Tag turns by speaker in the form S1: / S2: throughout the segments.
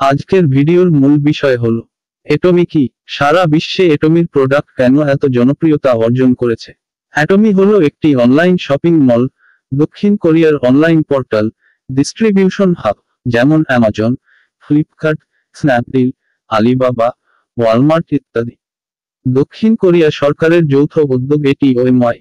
S1: আজকের ভিডিওর মূল বিষয় হলো অ্যাটমি কি, সারা বিশ্বে অ্যাটমির প্রোডাক্ট কেন এত জনপ্রিয়তা অর্জন করেছে। অ্যাটমি হলো একটি অনলাইন শপিং মল, দক্ষিণ কোরিয়ার অনলাইন পোর্টাল, ডিস্ট্রিবিউশন হাব, যেমন Amazon, Flipkart, Snapdeal, Alibaba, Walmart ইত্যাদি। দক্ষিণ কোরিয়া সরকারের যৌথ উদ্যোগ এটি ওএমআই।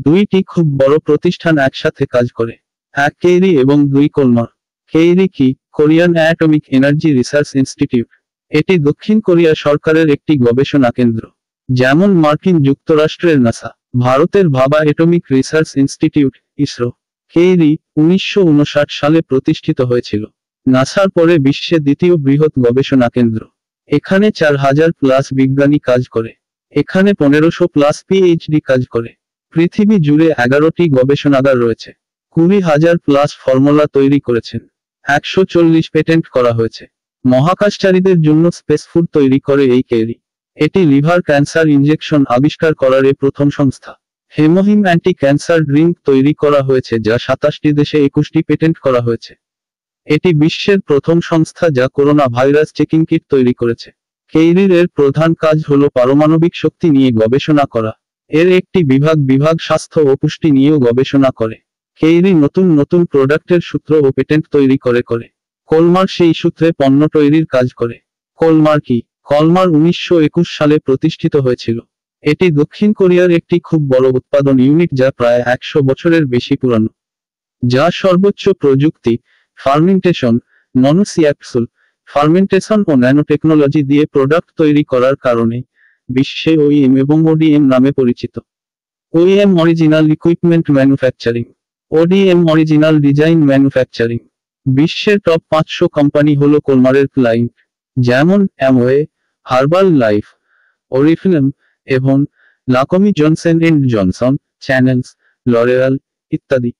S1: দুইটি খুব বড় প্রতিষ্ঠান একসাথে কাজ করে, এক কেইরি এবং দুই কোলমার। কেইরি কি, Korean atomic energy research institute. এটি দক্ষিণ কোরিয়া সরকারের একটি গবেষণা কেন্দ্র, যেমন মার্কিন যুক্তরাষ্ট্রের নাসা, ভারতের ভাবা অ্যাটমিক রিসার্চ ইনস্টিটিউট ইসরো। কেইরি 1959 সালে প্রতিষ্ঠিত হয়েছিল। নাসার পরে বিশ্বে দ্বিতীয় বৃহৎ গবেষণা কেন্দ্র। এখানে 4000+ বিজ্ঞানী কাজ করে। এখানে 1500+ পিএইচডি কাজ করে। পৃথিবী জুড়ে 11টি গবেষণাগার রয়েছে। 20,000+ ফর্মুলা তৈরি করেছেন। 140 পেটেন্ট করা হয়েছে। মহাকাশচারীদের জন্য স্পেস ফুড তৈরি করে এই কেইরি। এটি লিভার ক্যান্সার ইনজেকশন আবিষ্কার করার প্রথম সংস্থা। হেমোহিম অ্যান্টি ক্যান্সার ড্রিঙ্ক তৈরি করা হয়েছে, যা 27টি দেশে 21টি পেটেন্ট করা হয়েছে। এটি বিশ্বের প্রথম সংস্থা যা করোনা ভাইরাস চেকিং কিট তৈরি করেছে। কেইরির এর প্রধান কাজ হল পারমাণবিক শক্তি নিয়ে গবেষণা করা। এর একটি বিভাগ স্বাস্থ্য ও পুষ্টি নিয়েও গবেষণা করে। কেইরি নতুন নতুন প্রোডাক্টের সূত্র ও পেটেন্ট তৈরি করে। কোলমার সেই সূত্রে পণ্য তৈরির কাজ করে। কোলমার কি, কলমার 1921 সালে প্রতিষ্ঠিত হয়েছিল। এটি দক্ষিণ কোরিয়ার একটি খুব বড় উৎপাদন ইউনিট, যা প্রায় 100 বছরের বেশি পুরানো, যা সর্বোচ্চ প্রযুক্তি, ফার্মেন্টেশন, নন-ক্যাপসুল ফার্মেন্টেশন ও ন্যানোটেকনোলজি দিয়ে প্রোডাক্ট তৈরি করার কারণে বিশ্বে ওইএম এবং ওডিএম নামে পরিচিত। OEM original equipment manufacturing, ODM original design manufacturing. বিশ্বের টপ 500 কোম্পানি হলো কোলমারের ক্লায়েন্ট, যেমন অ্যামওয়ে, হার্বাল লাইফ, ওরিফ্লেম এবং Lakme Johnson and Johnson, channels, লরেয়াল ইত্যাদি।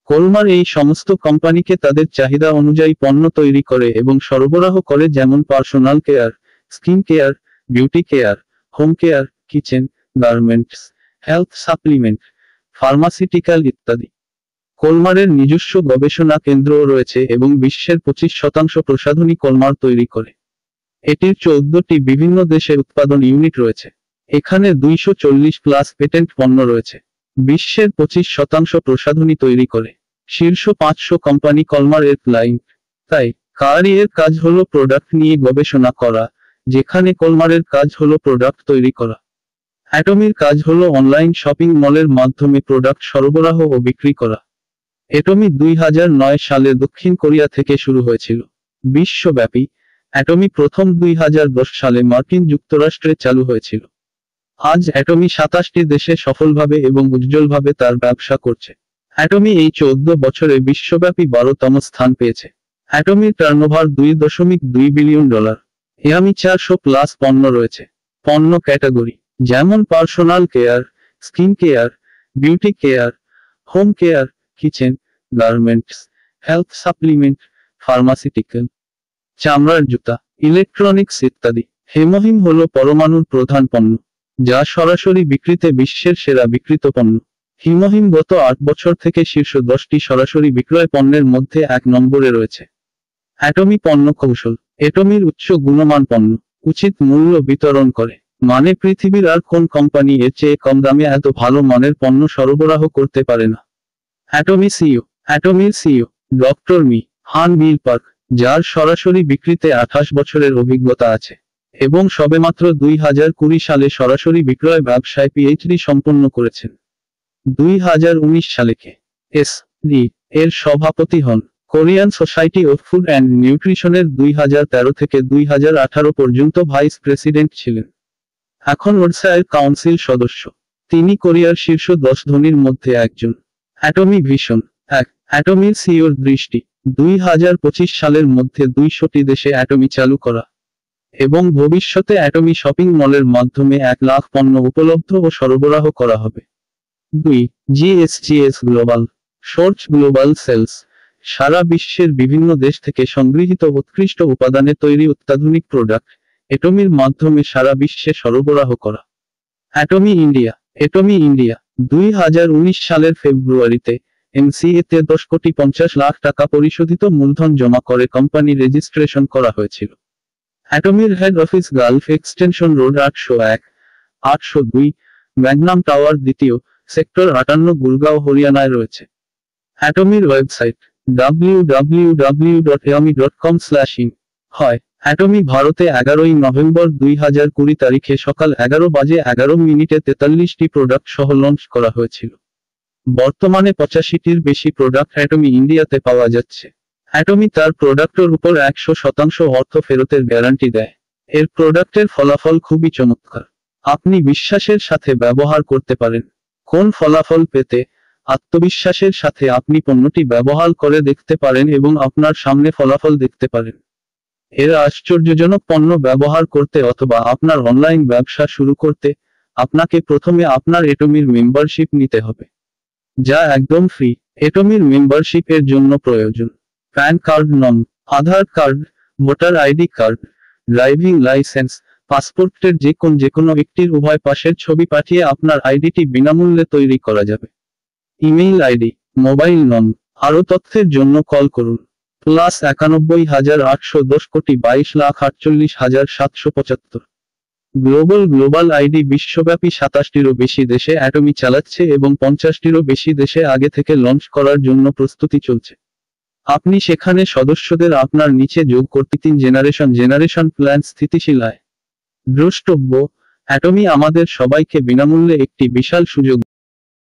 S1: কোলমার এই সমস্ত কোম্পানিকে তাদের চাহিদা অনুযায়ী পণ্য তৈরি করে এবং সরবরাহ করে, যেমন personal care, skin care, beauty care, home care, kitchen, garments, health supplement, pharmaceutical ইত্যাদি। কোলমারের নিজস্ব গবেষণা কেন্দ্রও রয়েছে এবং বিশ্বের 25% প্রসাধনী কোলমার তৈরি করে। এটির 14টি বিভিন্ন দেশে উৎপাদন ইউনিট রয়েছে। এখানে 240+ পেটেন্ট পণ্য রয়েছে। বিশ্বের 25% প্রসাধনী তৈরি করে। শীর্ষ 500 কোম্পানি কোলমার এর ক্লায়েন্ট। তাই কেইরি এর কাজ হলো প্রোডাক্ট নিয়ে গবেষণা করা, যেখানে কোলমারের কাজ হলো প্রোডাক্ট তৈরি করা। অ্যাটমির কাজ হলো অনলাইন শপিং মলের মাধ্যমে প্রোডাক্ট সরবরাহ ও বিক্রি করা। অ্যাটমি 2009 সালে দক্ষিণ কোরিয়া থেকে শুরু হয়েছিল। বিশ্বব্যাপী অ্যাটমি প্রথম 2010 সালে মার্কিন যুক্তরাষ্ট্রে চালু হয়েছিল। আজ অ্যাটমি 27টি দেশে সফলভাবে এবং উজ্জ্বলভাবে তার ব্যবসা করছে। অ্যাটমি এই 14 বছরে বিশ্বব্যাপী 12তম স্থান পেয়েছে। অ্যাটমির টার্নওভার $2.2 বিলিয়ন। এআমি 400+ পণ্য রয়েছে। পণ্য ক্যাটাগরি যেমন personal care, skin care, beauty care, home care, kitchen, garments, health supplement, pharmaceutical, চামড়ার জুতা, ইলেকট্রনিক্স ইত্যাদি। হেমোহিম হলো পরমাণুর প্রধান পণ্য, যা সরাসরি বিক্রিতে বিশ্বের সেরা বিক্রিত পণ্য। হিমোহিম গত 8 বছর থেকে শীর্ষ 10টি সরাসরি বিক্রয় পণ্যের মধ্যে 1 নম্বরে রয়েছে। অ্যাটমি পণ্য কৌশল, অ্যাটমির উচ্চ গুণমান পণ্য উচিত মূল্য বিতরণ করে। মানে পৃথিবীর আর কোন কোম্পানি এর চেয়ে কম দামে এত ভালো মানের পণ্য সরবরাহ করতে পারে না। অ্যাটমি সিইও, অ্যাটমির সিইও ডক্টর মি হান বিল পার্ক, যার সরাসরি বিক্রিতে 28 বছরের অভিজ্ঞতা আছে এবং সবেমাত্র 2020 সালে সরাসরি বিক্রয় ব্যবসায় পিএইচডি সম্পন্ন করেছেন। 2019 সালে কেএসডি এর সভাপতি হন। Korean Society of Food and নিউট্রিশনের 2013 থেকে 2018 পর্যন্ত ভাইস প্রেসিডেন্ট ছিলেন। এখন ওরসাইর কাউন্সিল সদস্য। তিনি কোরিয়ার শীর্ষ 10 ধনীর মধ্যে একজন। অ্যাটমি ভিশন 1, অ্যাটমির সিইওর দৃষ্টি 2025 সালের মধ্যে 200টি দেশে অ্যাটমি চালু করা এবং ভবিষ্যতে অ্যাটমি শপিং মলের মাধ্যমে 1 লাখ পণ্য উপলব্ধ ও সরবরাহ করা হবে। 2, জিএসজিএস গ্লোবাল সোর্স গ্লোবাল সেলস, সারা বিশ্বের বিভিন্ন দেশ থেকে সংগৃহীত উৎকৃষ্ট উপাদানে তৈরি অত্যাধুনিক প্রোডাক্ট অ্যাটমির মাধ্যমে সারা বিশ্বে সরবরাহ করা। অ্যাটমি ইন্ডিয়া, অ্যাটমি ইন্ডিয়া 2019 সালের ফেব্রুয়ারিতে MCA তে 10,50,00,000 টাকা পরিশোধিত মূলধন জমা করে কোম্পানি রেজিস্ট্রেশন করা হয়েছিল। অ্যাটমির head office Gulf extension road 801, 802, Magnum tower দ্বিতীয়, সেক্টর 58, গুরগাঁও, হরিয়ানায় রয়েছে। অ্যাটমির ওয়েবসাইট www.atomy.com/in। হয় অ্যাটমি ভারতে 11ই নভেম্বর 2020 তারিখে সকাল 11:11 43টি প্রোডাক্ট সহ লঞ্চ করা হয়েছিল। বর্তমানে 85টির বেশি প্রোডাক্ট অ্যাটমি ইন্ডিয়াতে পাওয়া যাচ্ছে। অ্যাটমি তার প্রোডাক্টের উপর 100% অর্থ ফেরতের গ্যারান্টি দেয়। এর প্রোডাক্টের ফলাফল খুবই চমৎকার। আপনি বিশ্বাসের সাথে ব্যবহার করতে পারেন। কোন ফলাফল পেতে? আত্মবিশ্বাসের সাথে আপনি পণ্যটি ব্যবহার করে দেখতে পারেন এবং আপনার সামনে ফলাফল দেখতে পারেন। এর আশ্চর্যজনক পণ্য ব্যবহার করতে অথবা আপনার অনলাইন ব্যবসা শুরু করতে আপনাকে প্রথমে আপনার অ্যাটমির মেম্বারশিপ নিতে হবে, যা একদম ফ্রি। অ্যাটমির মেম্বারশিপ এর জন্য প্রয়োজন প্যান কার্ড নং, Aadhaar card, voter ID card, driving licence, পাসপোর্টের যে কোনো একটির উভয় পাশের ছবি পাঠিয়ে আপনার আইডিটি বিনামূল্যে তৈরি করা যাবে। ইমেইল আইডি, মোবাইল নং। আরও তথ্যের জন্য কল করুন +91,810,22,48,775। গ্লোবাল আইডি বিশ্বব্যাপী 27টিরও বেশি দেশে অ্যাটমি চালাচ্ছে এবং 50টিরও বেশি দেশে আগে থেকে লঞ্চ করার জন্য প্রস্তুতি চলছে। আপনি সেখানে সদস্যদের আপনার নিচে যোগ করতে 3 জেনারেশন প্ল্যান স্থিতিশীল আয়। দ্রষ্টব্য: অ্যাটমি আমাদের সবাইকে বিনামূল্যে একটি বিশাল সুযোগ